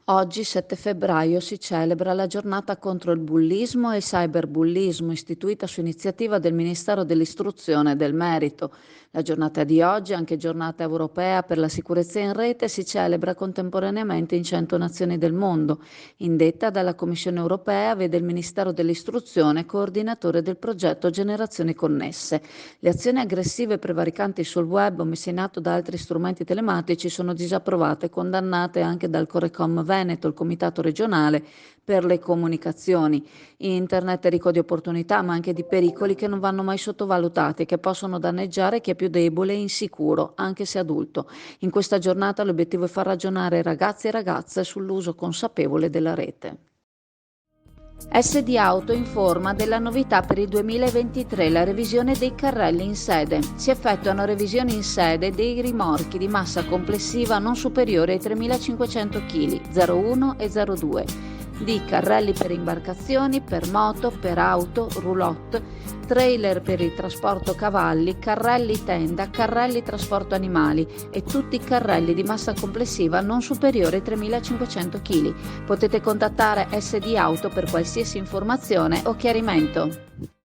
Oggi, 7 febbraio, si celebra la giornata contro il bullismo e il cyberbullismo, istituita su iniziativa del Ministero dell'Istruzione e del Merito. La giornata di oggi, anche giornata europea per la sicurezza in rete, si celebra contemporaneamente in 100 nazioni del mondo. Indetta dalla Commissione europea, vede il Ministero dell'Istruzione coordinatore del progetto Generazioni Connesse. Le azioni aggressive e prevaricanti sul web o messe in atto da altri strumenti telematici sono disapprovate e condannate anche dal Corecom Veneto, il Comitato regionale per le comunicazioni. Internet è ricco di opportunità, ma anche di pericoli che non vanno mai sottovalutati e che possono danneggiare chi è più debole e insicuro, anche se adulto. In questa giornata l'obiettivo è far ragionare ragazzi e ragazze sull'uso consapevole della rete. SD Auto informa della novità per il 2023, la revisione dei carrelli in sede. Si effettuano revisioni in sede dei rimorchi di massa complessiva non superiore ai 3.500 kg, 01 e 02, di carrelli per imbarcazioni, per moto, per auto, roulotte, trailer per il trasporto cavalli, carrelli tenda, carrelli trasporto animali e tutti i carrelli di massa complessiva non superiore ai 3.500 kg. Potete contattare SD Auto per qualsiasi informazione o chiarimento.